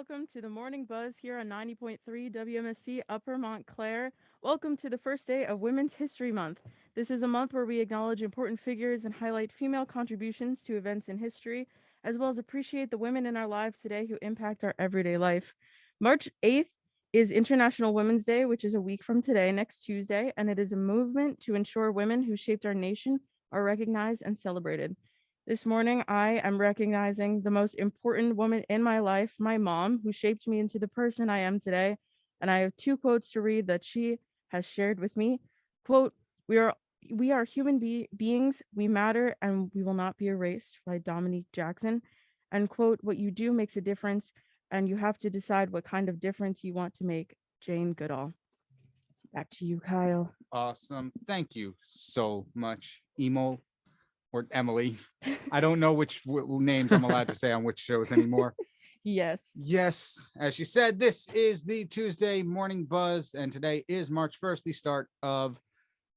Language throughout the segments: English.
welcome to the Morning Buzz here on 90.3 WMSC Upper Montclair. Welcome to the first day of Women's History Month. This is a month where we acknowledge important figures and highlight female contributions to events in history, as well as appreciate the women in our lives today who impact our everyday life. March 8th is International Women's Day, which is a week from today, next Tuesday, and it is a movement to ensure women who shaped our nation are recognized and celebrated. This morning, I am recognizing the most important woman in my life, my mom, who shaped me into the person I am today. And I have two quotes to read that she has shared with me. Quote, we are human beings, we matter, and we will not be erased, by Dominique Jackson. And quote, what you do makes a difference, and you have to decide what kind of difference you want to make. Jane Goodall. Back to you, Kyle. Awesome. Thank you so much, Emo. Or Emily. I don't know which names I'm allowed to say on which shows anymore. Yes. As she said, this is the Tuesday Morning Buzz, and today is March 1st, the start of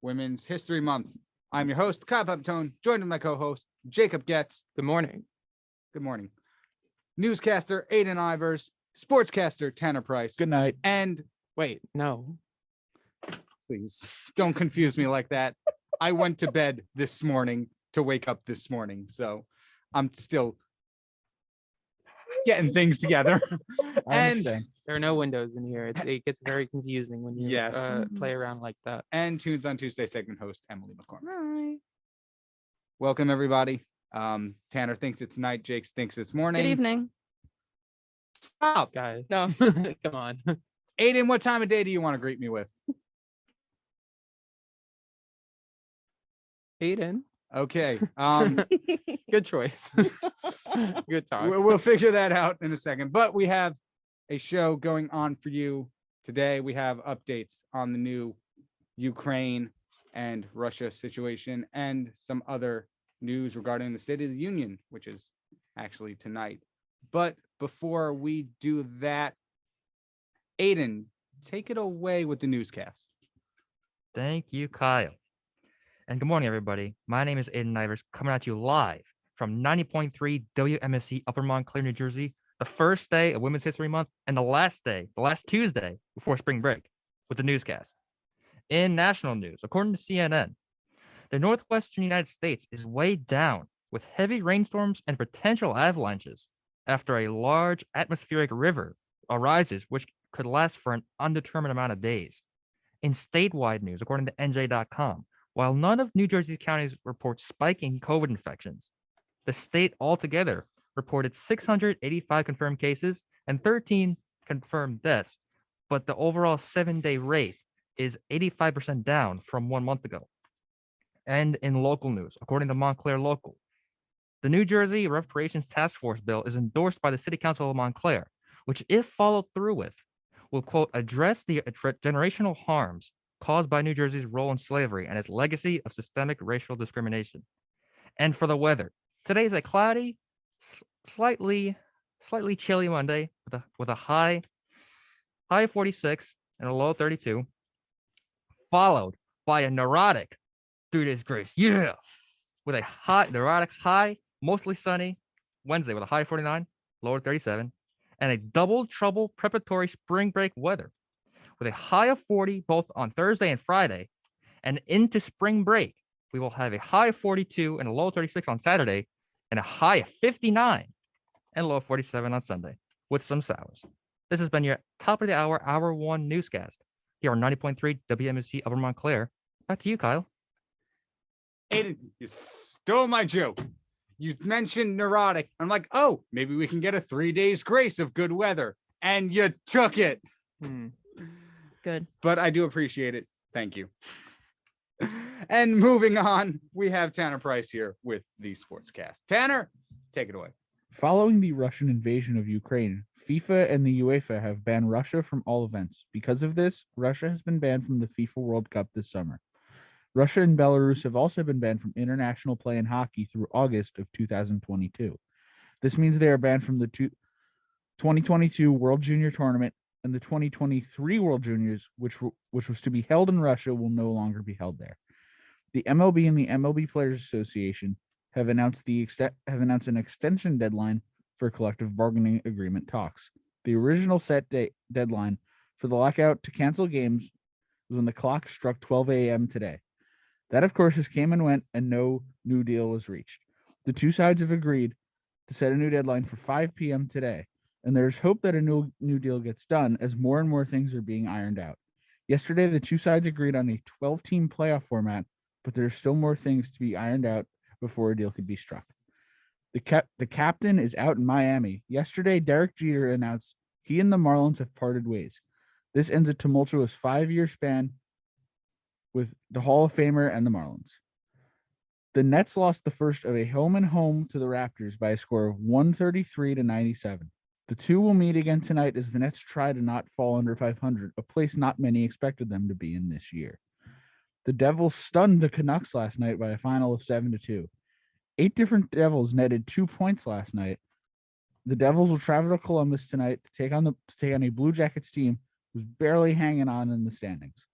Women's History Month. I'm your host, Kyle Pepitone, joined with my co-host, Jacob Getz. Good morning. Good morning. Newscaster, Aiden Ivers. Sportscaster, Tanner Price. Good night. And Wait, no. please don't confuse me like that. I went to bed this morning to wake up this morning, so I'm still getting things together. And There are no windows in here. It gets very confusing when you Yes. play around like that. and Tunes on Tuesday segment host Emily McCormick. Hi. Welcome everybody. Tanner thinks it's night, Jake thinks it's morning. Good evening. Stop. Guys, No. come on. Aiden, what time of day do you want to greet me with? Aiden, Okay. good choice. Good talk. We'll figure that out in a second. But we have a show going on for you today. We have updates on the new Ukraine and Russia situation and some other news regarding the State of the Union, which is actually tonight. But before we do that, Aiden, take it away with the newscast. Thank you, Kyle. And good morning, everybody. My name is Aiden Ivers, coming at you live from 90.3 WMSC Upper Montclair, New Jersey, the first day of Women's History Month and the last Tuesday before spring break with the newscast. In national news, according to CNN, the northwestern United States is weighed down with heavy rainstorms and potential avalanches after a large atmospheric river arises, which could last for an undetermined amount of days. In statewide news, according to NJ.com, while none of New Jersey's counties report spiking COVID infections, the state altogether reported 685 confirmed cases and 13 confirmed deaths, but the overall 7-day rate is 85% down from 1 month ago. And in local news, according to Montclair Local, the New Jersey Reparations Task Force bill is endorsed by the City Council of Montclair, which, if followed through with, will, quote, address the generational harms caused by New Jersey's role in slavery and its legacy of systemic racial discrimination. And for the weather, today is a cloudy, slightly chilly Monday with a high 46 and a low 32, followed by a neurotic 3 days grace, with a neurotic high, mostly sunny Wednesday with a high 49, lower 37, and a double trouble preparatory spring break weather with a high of 40 both on Thursday and Friday. And into spring break, we will have a high of 42 and a low of 36 on Saturday, and a high of 59 and a low of 47 on Sunday with some showers. This has been your top of the hour 1 newscast here on 90.3 WMSC Upper Montclair. Back to you, Kyle. Aiden, you stole my joke. You mentioned neurotic. I'm like, oh, maybe we can get a 3 days grace of good weather. And you took it. Good. But I do appreciate it. Thank you. And moving on, we have Tanner Price here with the Sportscast. Tanner, take it away. Following the Russian invasion of Ukraine, FIFA and the UEFA have banned Russia from all events. Because of this, Russia has been banned from the FIFA World Cup this summer. Russia and Belarus have also been banned from international play in hockey through August of 2022. This means they are banned from the 2022 World Junior Tournament, and the 2023 World Juniors, which was to be held in Russia, will no longer be held there. The MLB and the MLB Players Association have announced an extension deadline for collective bargaining agreement talks. The original set deadline for the lockout to cancel games was when the clock struck 12 a.m. today. That, of course, just came and went, and no new deal was reached. The two sides have agreed to set a new deadline for 5 p.m. today, and there's hope that a new deal gets done as more and more things are being ironed out. Yesterday, the two sides agreed on a 12-team playoff format, but there's still more things to be ironed out before a deal could be struck. The captain is out in Miami. Yesterday, Derek Jeter announced he and the Marlins have parted ways. This ends a tumultuous 5-year span with the Hall of Famer and the Marlins. The Nets lost the first of a home to the Raptors by a score of 133-97. The two will meet again tonight as the Nets try to not fall under 500, a place not many expected them to be in this year. The Devils stunned the Canucks last night by a final of 7-2. 8 different Devils netted 2 points last night. The Devils will travel to Columbus tonight to take on a Blue Jackets team who's barely hanging on in the standings.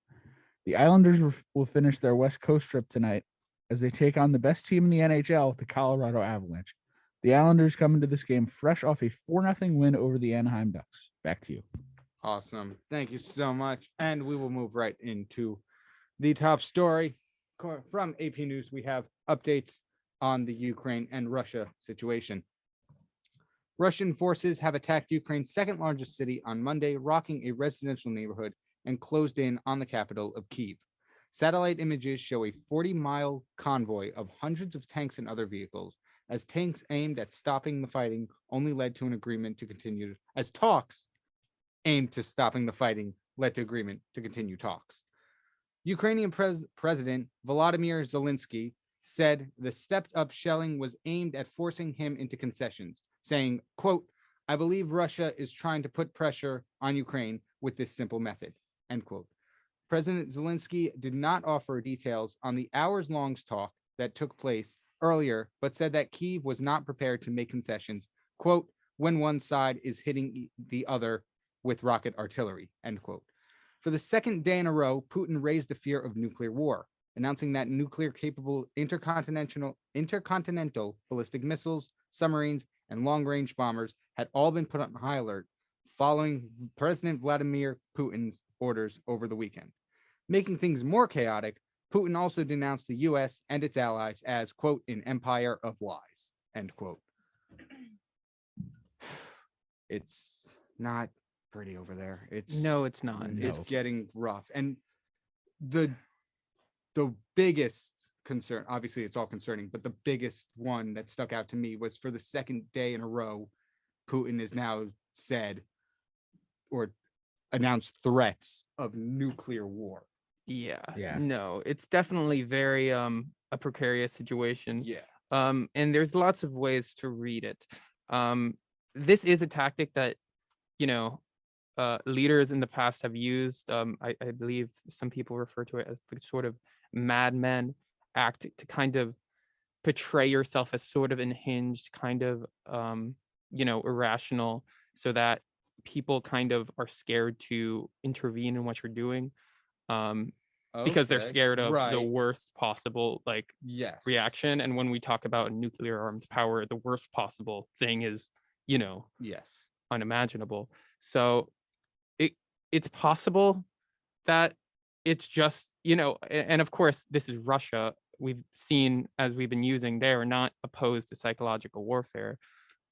The Islanders will finish their West Coast trip tonight as they take on the best team in the NHL, the Colorado Avalanche. The Islanders come into this game fresh off a 4-0 win over the Anaheim Ducks. Back to you. Awesome. Thank you so much. And we will move right into the top story from AP News. We have updates on the Ukraine and Russia situation. Russian forces have attacked Ukraine's second largest city on Monday, rocking a residential neighborhood and closed in on the capital of Kyiv. Satellite images show a 40-mile convoy of hundreds of tanks and other vehicles, as tanks aimed at stopping the fighting only led to an agreement to continue, as talks aimed to stopping the fighting led to agreement to continue talks. Ukrainian President Volodymyr Zelensky said the stepped-up shelling was aimed at forcing him into concessions, saying, quote, "I believe Russia is trying to put pressure on Ukraine with this simple method," end quote. President Zelensky did not offer details on the hours-long talk that took place earlier, but said that Kyiv was not prepared to make concessions, quote, "when one side is hitting the other with rocket artillery," end quote. For the second day in a row, Putin raised the fear of nuclear war, announcing that nuclear-capable intercontinental ballistic missiles, submarines, and long-range bombers had all been put on high alert following President Vladimir Putin's orders over the weekend. Making things more chaotic, Putin also denounced the U.S. and its allies as, quote, "an empire of lies," end quote. It's not pretty over there. It's It's not. It's No. getting rough. And the biggest concern, obviously it's all concerning, but the biggest one that stuck out to me was for the second day in a row, Putin has now said or announced threats of nuclear war. Yeah. No, it's definitely very a precarious situation. Yeah. And there's lots of ways to read it. This is a tactic that, leaders in the past have used. I believe some people refer to it as the sort of madman act to kind of portray yourself as sort of unhinged, kind of, irrational, so that people kind of are scared to intervene in what you're doing. Because they're Okay. scared of the Right. worst possible Yes. reaction. And when we talk about nuclear armed power, the worst possible thing is, Yes. unimaginable. So it's possible that it's just, and of course this is Russia. We've seen, as we've been using, they are not opposed to psychological warfare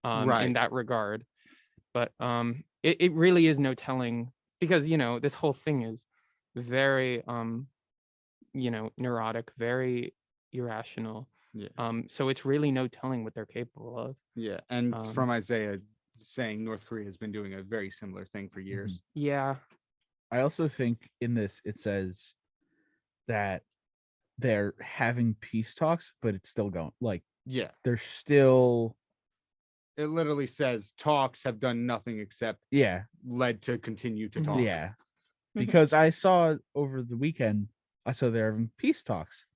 Right. in that regard. But it really is no telling, because this whole thing is very neurotic, very irrational. Yeah. So it's really no telling what they're capable of. Yeah. And Um, from Isaiah saying North Korea has been doing a very similar thing for years. Yeah. I also think in this it says that they're having peace talks, but it's still going. Like, Yeah. they're still, It literally says talks have done nothing except yeah, led to continue to Mhm. talk. yeah. Because I saw over the weekend, I saw they're having peace talks,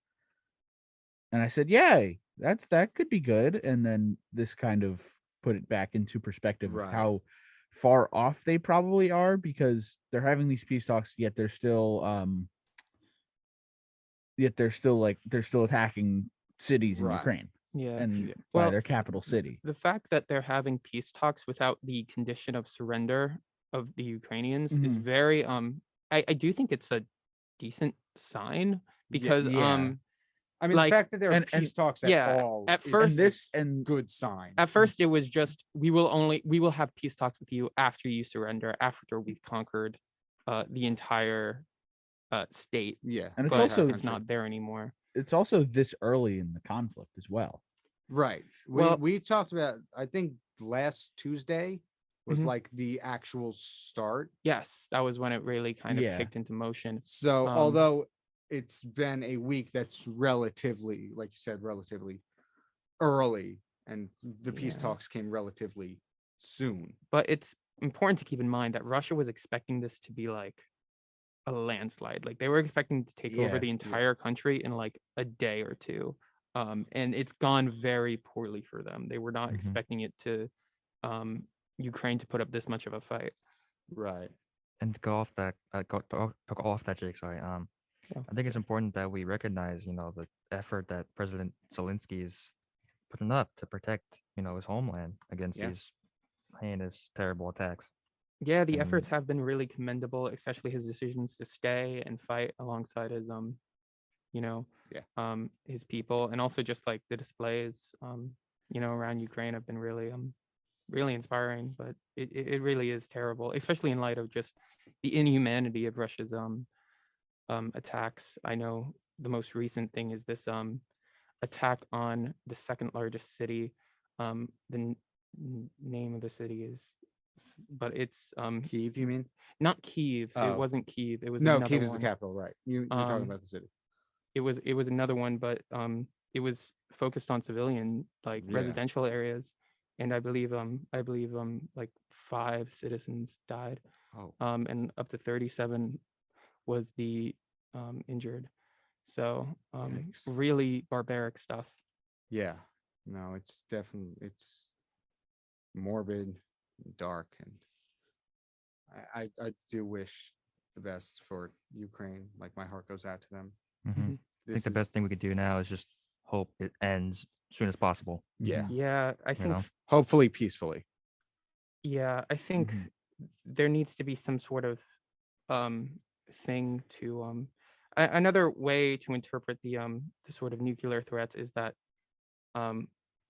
and I said, "Yay, that could be good." And then this kind of put it back into perspective Right. of how far off they probably are, because they're having these peace talks, yet they're still they're still attacking cities in Right. Ukraine. Yeah. and Yeah. by Well, their capital city. the fact that they're having peace talks without the condition of surrender of the Ukrainians is Mhm. very I do think it's a decent sign because yeah. I mean, like the fact that there are and- peace talks at yeah, all at is first- And this and good sign. at first it was just we will have peace talks with you after you surrender, after we've conquered the entire state, Yeah. and it's but also it's not there anymore. it's also this early in the conflict as well. right. Well- We talked about, I think last Tuesday was Mhm. like the actual start. Yes, that was when it really kind of Yeah. kicked into motion. So Um, although it's been a week that's relatively, like you said, relatively early, and the peace Yeah. talks came relatively soon. But it's important to keep in mind that Russia was expecting this to be like a landslide. Like they were expecting to take over Yeah, the entire country in like a day or two. And it's gone very poorly for them. They were not Mhm. expecting it to Ukraine to put up this much of a fight. Right. And to go off that, to go off that, Jake. Sorry. Yeah. I think it's important that we recognize, the effort that President Zelensky is putting up to protect, his homeland against Yeah. these heinous, terrible attacks. Yeah, the And- efforts have been really commendable, especially his decisions to stay and fight alongside his his people, and also just like the displays around Ukraine have been really inspiring. But it really is terrible, especially in light of just the inhumanity of Russia's attacks. I know the most recent thing is this attack on the second largest city. Name of the city is, but it's Kyiv, you mean? not Kyiv. It Oh. wasn't Kyiv. It was No, another Kyiv is the one. capital, right? You're talking about the city. It was another one, but it was focused on civilian like Yeah. residential areas, and I believe like 5 citizens died, Oh, and up to 37 was the injured. So Yikes. really barbaric stuff. yeah. No, it's morbid, dark, and I do wish the best for Ukraine. Like my heart goes out to them. Mhm. Mhm. I This think the is- best thing we could do now is just hope it ends as soon as possible. Yeah. Yeah, I think know? Hopefully peacefully. yeah, I think Mhm. there needs to be some sort of thing to another way to interpret the sort of nuclear threats is that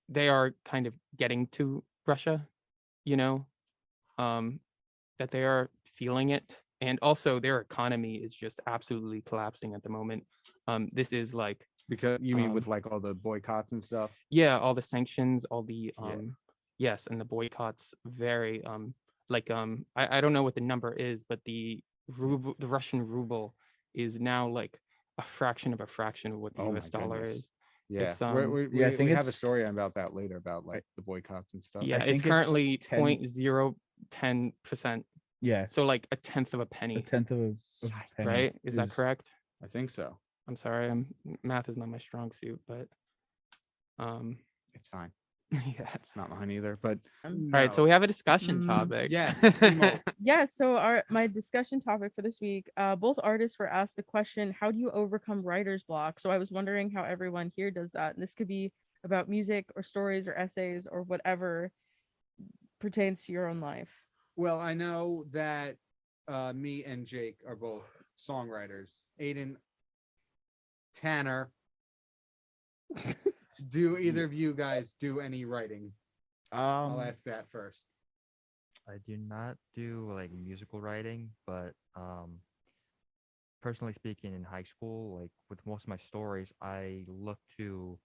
they are kind of getting to Russia, you know, that they are feeling it, and also their economy is just absolutely collapsing at the moment. This is like Because you mean with Um, like all the boycotts and stuff? yeah, all the sanctions, all the Yeah. yes, and the boycotts very like I don't know what the number is, but the Russian ruble is now like a fraction of what the Oh my US dollar goodness. is. Yeah. It's, Yeah, I think we have a it's- story about that later about like the boycotts and stuff. Yeah, I it's think it's currently 10 0.010%. Yeah, So like a tenth of a a penny, tenth of a penny right? Is that correct? I think so. I'm sorry, math is not my strong suit, but It's fine. yeah. It's not mine either. But All right, so we have a discussion Mm, topic. yes, Emo. Yeah, so my discussion topic for this week, both artists were asked the question, how do you overcome writer's block? So I was wondering how everyone here does that. And this could be about music or stories or essays or whatever pertains to your own life. Well, I know that me and Jake are both songwriters. Aiden, Tanner, do either of you guys do any writing? I'll ask that first. I do not do like musical writing, but personally speaking, in high school, like with most of my stories, I look to,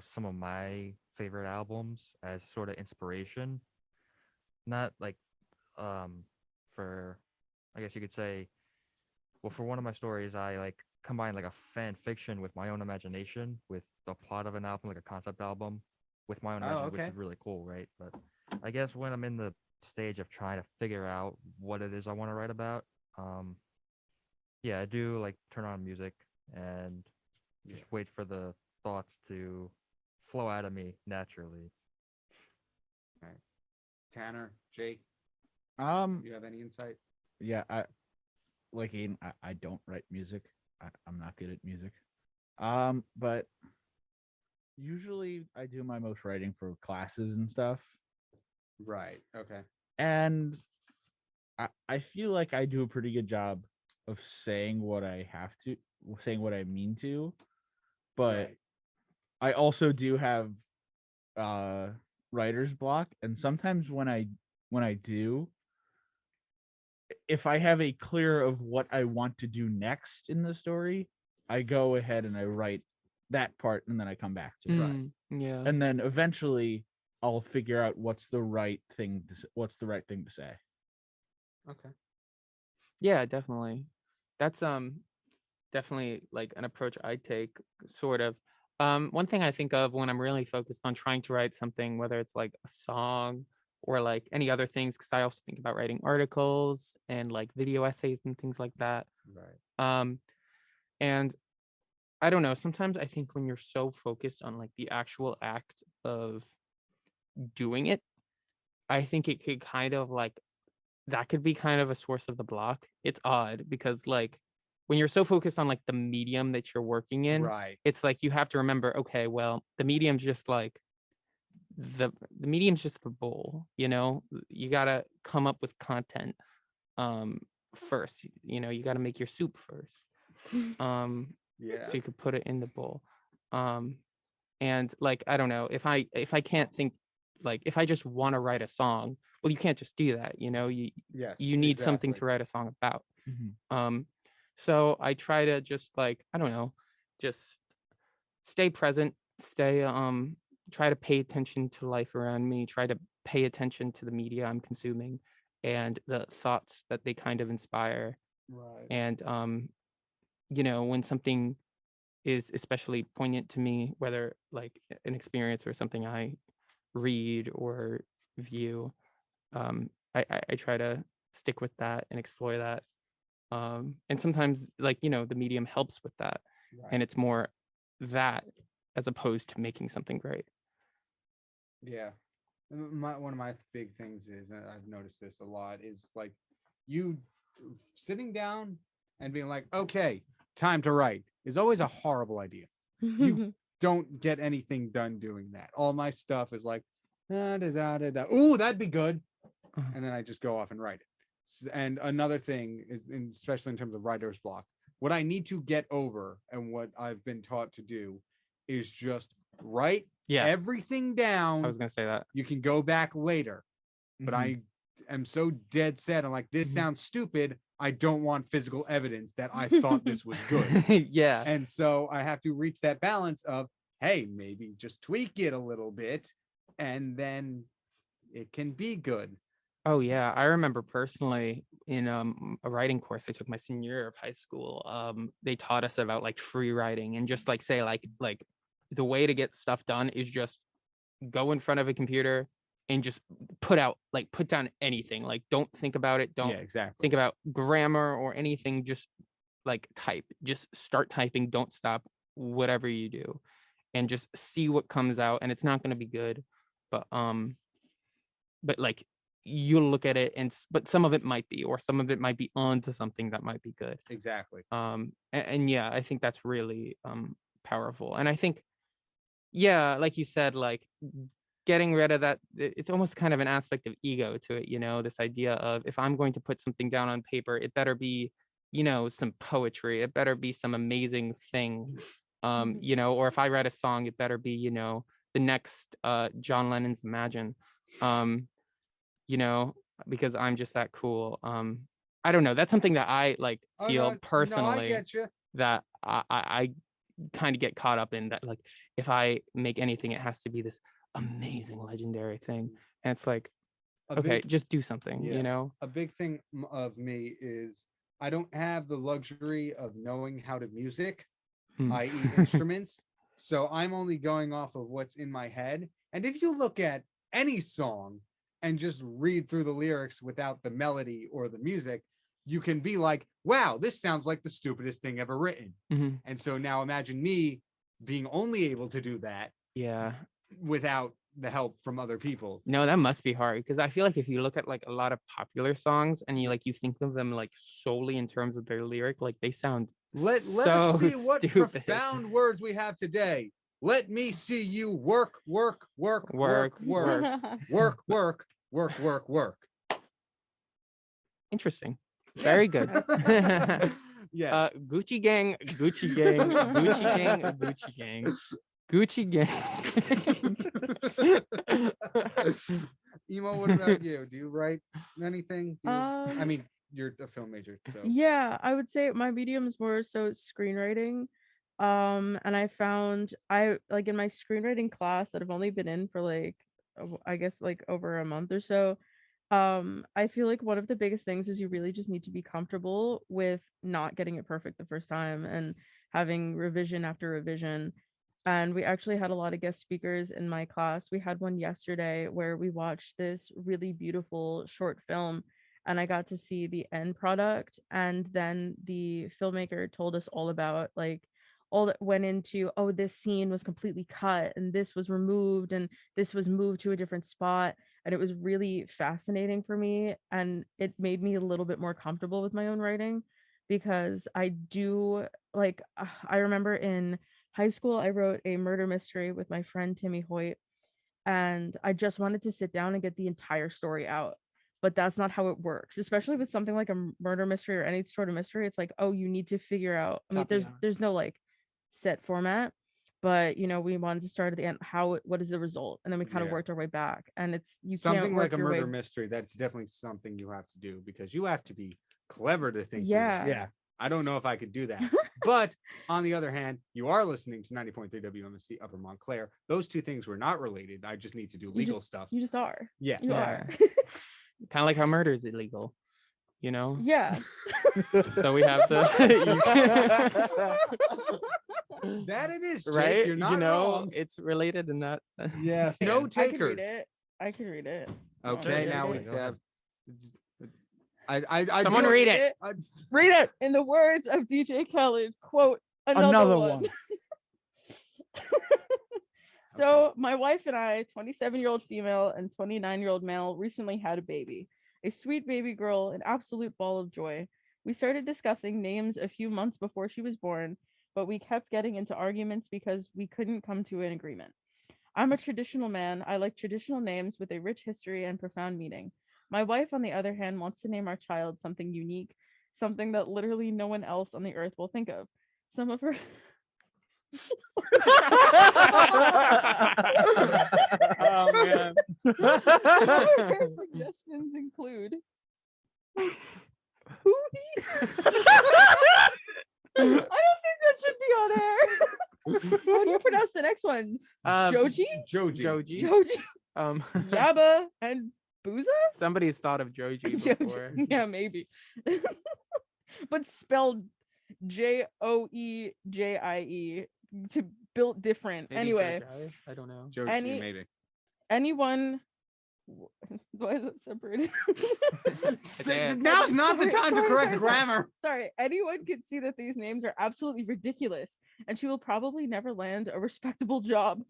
some of my favorite albums as sort of inspiration. Not like for, I guess you could say, well, for one of my stories, I like combine like a fan fiction with my own imagination with the plot of an album, like a concept album with my own Oh, imagination, which okay. is really cool, right? But I guess when I'm in the stage of trying to figure out what it is I want to write about, yeah, I do like turn on music and just wait for the thoughts to flow out of me naturally. Tanner, Jake, Um, do you have any insight? yeah, like Aiden, I don't write music. I'm not good at music. But Usually I do my most writing for classes and stuff. Right. Okay. And I feel like I do a pretty good job of saying what I have to, saying what I mean to, but Right. I also do have writer's block, and sometimes when I do, if I have a clear of what I want to do next in the story, I go ahead and I write that part and then I come back to it. Mm, yeah. And then eventually I'll figure out what's the right thing to say. Okay. Yeah, definitely. That's definitely like an approach I take, sort of. One thing I think of when I'm really focused on trying to write something, whether it's like a song or like any other things, because I also think about writing articles and like video essays and things like that. Right. And I don't know, sometimes I think when you're so focused on like the actual act of doing it, I think it could kind of like that could be kind of a source of the block. It's odd because like when you're so focused on like the medium that you're working in, Right. it's like you have to remember, okay, well, the medium's just like the medium's just the bowl, you know? You gotta come up with content first. You know, you gotta make your soup first. Yeah. So you could put it in the bowl. And like I don't know, if I can't think, like if I just want to write a song, well, you can't just do that, you know. Yes. You need something to exactly. write a song about. Mhm. So I try to just like, I don't know, just stay present, stay try to pay attention to life around me, try to pay attention to the media I'm consuming and the thoughts that they kind of inspire. Right. And you know, when something is especially poignant to me, whether like an experience or something I read or view, I try to stick with that and explore that. And sometimes like, you know, the medium helps with that. Right. And it's more that as opposed to making something great. Yeah. One of my big things is, and I've noticed this a lot, is like you sitting down and being like, okay, time to write is always a horrible idea. You don't get anything done doing that. All my stuff is like, da, da, da, da, da. Ooh, that'd be good. And then I just go off and write it. And another thing is, especially in terms of writer's block, what I need to get over and what I've been taught to do is just write Yeah, everything down. I was gonna say that. You can go back later, but Mhm. I am so dead set on like, this Mhm. sounds stupid. I don't want physical evidence that I thought this was good. Yeah. And so I have to reach that balance of, hey, maybe just tweak it a little bit and then it can be good. Oh yeah, I remember personally in a writing course I took my senior year of high school. They taught us about like free writing and just like say like the way to get stuff done is just go in front of a computer and just put down anything. Like don't think about it, don't Yeah, exactly. think about grammar or anything, just like type. Just start typing, don't stop, whatever you do. And just see what comes out. And it's not gonna be good, but like you'll look at it but some of it might be, or some of it might be onto something that might be good. Exactly. And yeah, I think that's really powerful. And I think, yeah, like you said, like getting rid of that, it's almost kind of an aspect of ego to it, you know, this idea of if I'm going to put something down on paper, it better be, you know, some poetry, it better be some amazing thing. You know, or if I write a song, it better be, you know, the next John Lennon's Imagine. You know, because I'm just that cool. I don't know. That's something that I like feel No, I personally, get you. that I kind of get caught up in that. Like, if I make anything, it has to be this amazing, legendary thing. And it's like, okay, just do something, yeah, you know? a big thing of me is I don't have the luxury of knowing how to music, Hmm. i.e., instruments. So I'm only going off of what's in my head. And if you look at any song and just read through the lyrics without the melody or the music, you can be like, wow, this sounds like the stupidest thing ever written. Mhm. And so now imagine me being only able to do that Yeah. without the help from other people. No, that must be hard, because I feel like if you look at like a lot of popular songs and you think of them like solely in terms of their lyric, like they sound Let so us see what stupid. profound words we have today. Let me see you work, work, work, work, Work, work, work, work, work, work. Interesting. Very good. Yeah. Gucci gang, Gucci gang, Gucci gang, Gucci gang, Gucci gang. Emo, what about you? Do you write anything? I Um, mean, you're a film major, so Yeah, I would say my medium is more so screenwriting. And I found I like in my screenwriting class that I've only been in for like I guess like over a month or so. I feel like one of the biggest things is you really just need to be comfortable with not getting it perfect the first time and having revision after revision. And we actually had a lot of guest speakers in my class. We had one yesterday where we watched this really beautiful short film and I got to see the end product. And then the filmmaker told us all about like all that went into, oh, this scene was completely cut and this was removed and this was moved to a different spot. And it was really fascinating for me. And it made me a little bit more comfortable with my own writing because I do like, I remember in high school, I wrote a murder mystery with my friend Timmy Hoyt, and I just wanted to sit down and get the entire story out. But that's not how it works, especially with something like a murder mystery or any sort of mystery. It's like, oh, you need to figure out. I mean, there's no like set format, but we wanted to start at the end. What is the result, and then we kind of Yeah. worked our way back. And it's you something can't like work a your murder way. mystery. That's definitely something you have to do because you have to be clever to think. through Yeah. that. Yeah. I don't know if I could do that. But on the other hand, you are listening to 90.3 WMSC Upper Montclair. Those two things were not related. I just need to do legal stuff. You just are. Yes. You Yeah. are. Kind of like how murder is illegal, Yeah. So we have to, That it is, Jake. right? You're not wrong. It's related in that sense. Yes. No I can read takers. it. I can read it. Do you want me Okay, to now read we it? Go have. ahead. I Someone do- read it. Read it. In the words of DJ Khaled, quote, Another one. one. So my wife and I, 27-year-old female and 29-year-old male, recently had a baby. A sweet baby girl, an absolute ball of joy. We started discussing names a few months before she was born, but we kept getting into arguments because we couldn't come to an agreement. I'm a traditional man. I like traditional names with a rich history and profound meaning. My wife, on the other hand, wants to name our child something unique, something that literally no one else on the earth will think of. Some of her Oh man. some of her suggestions include Hootie. I don't think that should be on air. How do you pronounce the next one? Joji? Joji. Joji. Joji, Um, Yaba, and Booza? somebody's thought of Joji before. Joji. Yeah, maybe. But spelled Joejie to built different. Maybe Anyway, Joji, I don't know. Joji, Any- maybe. anyone. Why is it separated? Yeah. Now's not the Sorry, time to sorry, correct sorry. grammar. Sorry, anyone could see that these names are absolutely ridiculous, and she will probably never land a respectable job.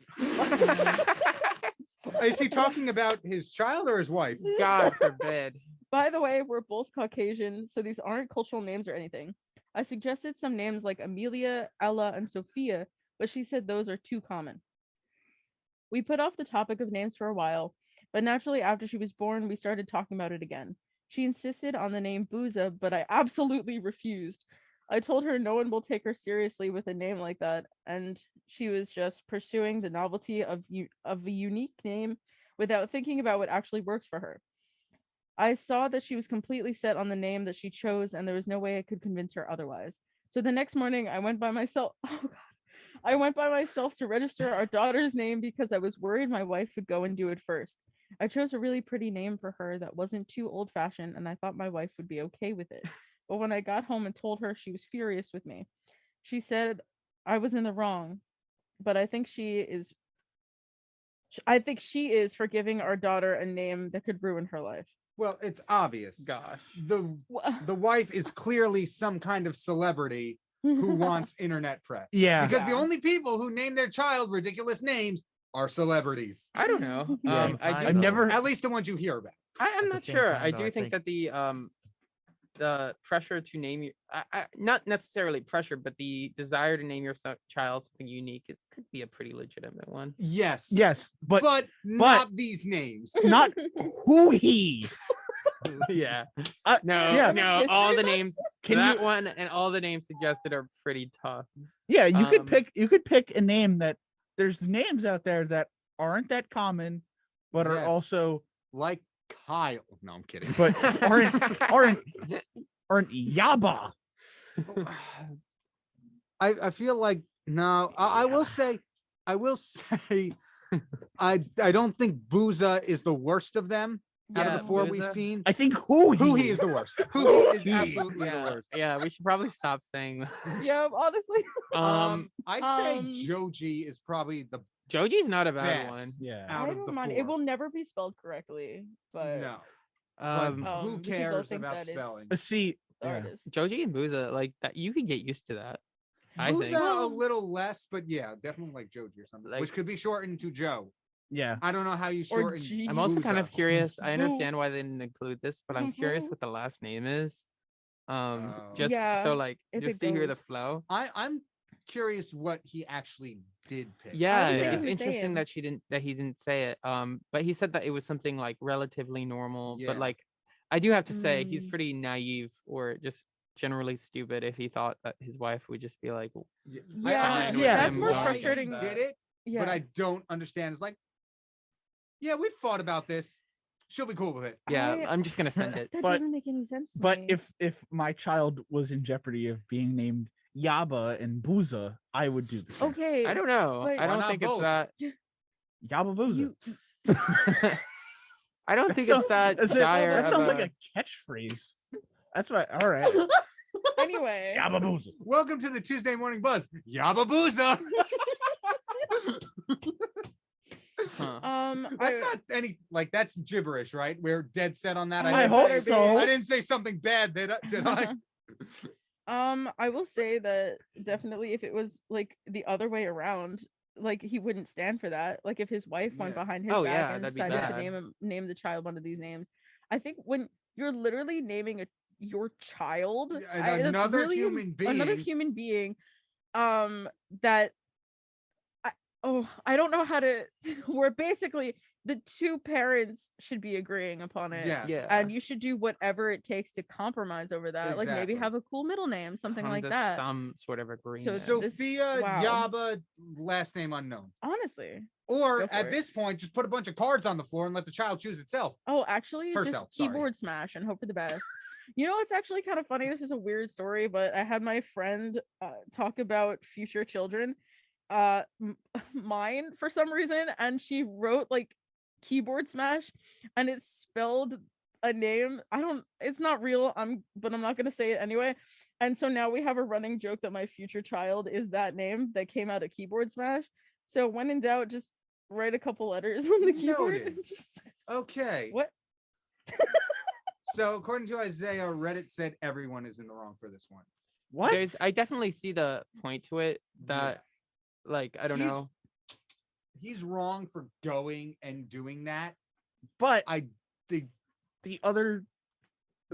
Is he talking about his child or his wife? God forbid. By the way, we're both Caucasian, so these aren't cultural names or anything. I suggested some names like Amelia, Ella, and Sophia, but she said those are too common. We put off the topic of names for a while, but naturally after she was born, we started talking about it again. She insisted on the name Booza, but I absolutely refused. I told her no one will take her seriously with a name like that, and she was just pursuing the novelty of a unique name without thinking about what actually works for her. I saw that she was completely set on the name that she chose, and there was no way I could convince her otherwise. So the next morning, I went by myself. Oh God. I went by myself to register our daughter's name because I was worried my wife would go and do it first. I chose a really pretty name for her that wasn't too old-fashioned, and I thought my wife would be okay with it. But when I got home and told her, she was furious with me. She said I was in the wrong, but I think she is for giving our daughter a name that could ruin her life. Well, it's obvious. Gosh. The wife is clearly some kind of celebrity who wants internet press. Yeah. Because the only people who name their child ridiculous names are celebrities. I don't know. Yeah, I do, I've never At least the ones you hear about. I'm At not the same sure. time, I though, do I think think- that the pressure to name your not necessarily pressure, but the desire to name your child something unique could be a pretty legitimate one. Yes. Yes, but not these names. not who he. Yeah. Uh, No, yeah. no, all the names. Can that you- one and all the names suggested are pretty tough. Yeah, you could Um, pick a name that there's names out there that aren't that common, but are Yes. also Like Kyle. No, I'm kidding. but aren't Yaba. I feel like no. I will say I don't think Booza is the worst of them out of Yeah, the four we've Booza. seen. I think who He is the worst. Who he is absolutely the Yeah, worst. yeah, we should probably stop saying that. Yeah, honestly. I'd um, say Joji is probably the Joji's not a bad best one. Yeah. out I of the don't mind. four. It will never be spelled correctly, but No. Um, But who because they'll cares think about that it's- spelling? See, the yeah. artist. Joji and Booza, like that, you could get used to that. I Booza think. a little less, but yeah, definitely like Joji or something, Like- which could be shortened to Joe. Yeah. I don't know how you Or shorten. G. I'm also kind of Booza. curious. I Boo. understand why they didn't include this, but I'm curious Mhm. what the last name is. Oh. Just Yeah, so like if just it to hear the goes. flow. I'm curious what he actually did pick. Yeah, was thinking it's the interesting same. that he didn't say it. But he said that it was something like relatively normal. Yeah. But like, I do have to say he's Mm. pretty naive or just generally stupid if he thought that his wife would just be like, Yeah, Yeah, I understand yeah, that's more why he frustrating. Did it, Yeah, but I don't understand. It's like, yeah, we've thought about this. She'll be cool with it. yeah, I- I'm just gonna send it. that But- doesn't make any sense to But me. if my child was in jeopardy of being named Yaba and Booza, I would do the same. okay, I don't know. but- I Why don't not think it's both? that. Yaba Booza. you, I don't think it's that dire. That of sounds like a catchphrase. That's why. All right. anyway, Yaba Booza. Welcome to the Tuesday Morning Buzz. Yabba Booza. Huh. That's not any like that's gibberish, right? We're dead set on that. I I didn't hope say- so. I didn't say something bad, did I? I will say that definitely if it was like the other way around, like he wouldn't stand for that. Like if his wife went Yeah. behind his Oh, back yeah, and that'd be decided to bad. name the child one of these names. I think when you're literally naming your child, Yeah, that's another really human another being. human being, that I don't know how to where basically the two parents should be agreeing upon it. Yeah. Yeah. And you should do whatever it takes to compromise over that. Like maybe Exactly. have a cool middle name, something Come like to that. some sort of agreement. Sophia wow. Yaba, last name unknown. Honestly. Or Go for at it. this point, just put a bunch of cards on the floor and let the child choose itself. Oh, actually, Herself, just sorry. keyboard smash and hope for the best. You know, it's actually kind of funny. This is a weird story, but I had my friend talk about future children, mine for some reason, and she wrote like keyboard smash, and it's spelled a name. It's not real. But I'm not gonna say it anyway. And so now we have a running joke that my future child is that name that came out of keyboard smash. So when in doubt, just write a couple letters on the keyboard. Noted. And just Okay. what? So according to Isaiah, Reddit said everyone is in the wrong for this one. What? I definitely see the point to it that, like, I don't He's- know. He's wrong for going and doing that. But I think the other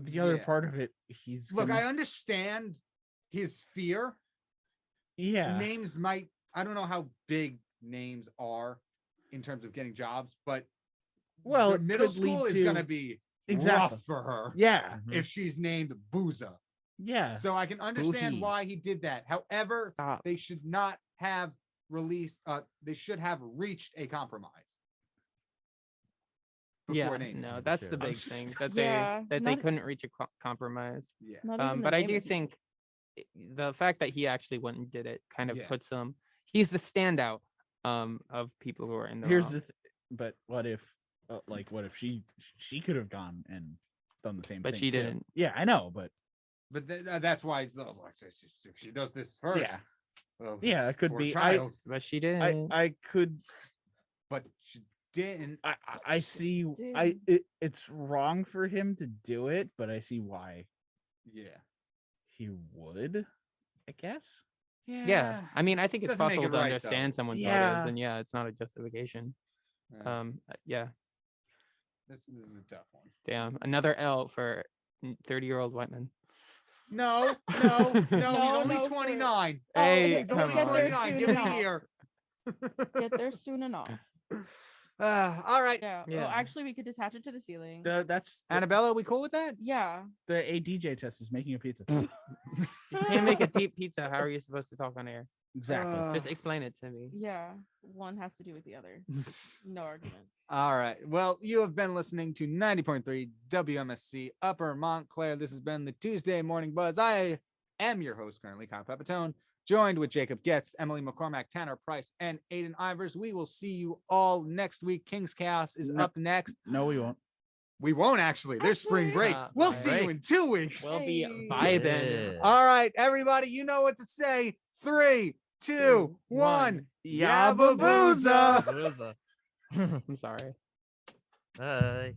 Yeah. part of it, he's look, gonna- I understand his fear. yeah. Names might, I don't know how big names are in terms of getting jobs, but Well, the it middle could lead school is to- gonna be Exactly. rough for her Yeah. if she's named Booza. Yeah. So I can understand Boohee. why he did that. However, Stop. they should not have released they should have reached a compromise Yeah, before naming. no, it. that's the Sure. big thing that Yeah, they not- couldn't reach a compromise. Yeah. Not even the But I name do of- think the fact that he actually went and did it kind of Yeah. puts him. He's the standout of people who are in the Here's wrong. the but what if what if she could have gone and done the same But thing she too? didn't. Yeah, I know, but But that's why it's like if she does this first. Yeah. well, Yeah, it could poor be. child, But she didn't. I could but she didn't. I see it's wrong for him to do it, but I see why Yeah. he would, I guess. Yeah, I mean, I think it's Doesn't make possible it to right, though. understand someone's Yeah. motives, and yeah, it's not a justification. Yeah. Yeah, This is a tough one. damn, another L for 30-year-old white men. No, no, no. He's No, only no, for- 29. Hey, he'll He's only get there 29. soon Give it a enough. year. Get there soon enough. All right. Yeah. Yeah. Well, actually, we could attach it to the ceiling. That's Annabella, we cool with that? Yeah. the ADJ test is making a pizza. If you can't make a deep pizza, how are you supposed to talk on air? Exactly. Just explain it to me. Yeah. One has to do with the other. No argument. All right. Well, you have been listening to 90.3 WMSC Upper Montclair. This has been the Tuesday Morning Buzz. I am your host currently, Kyle Pepitone, joined with Jacob Getz, Emily McCormack, Tanner Price, and Aiden Ivers. We will see you all next week. King's Chaos is No. up next. No, we won't. We won't actually. There's spring break. We'll see you in 2 weeks. We'll be Hey. vibing. Yeah. All right, everybody, you know what to say. 3, 2, 1. Yabba booza. Booza. I'm sorry. Bye.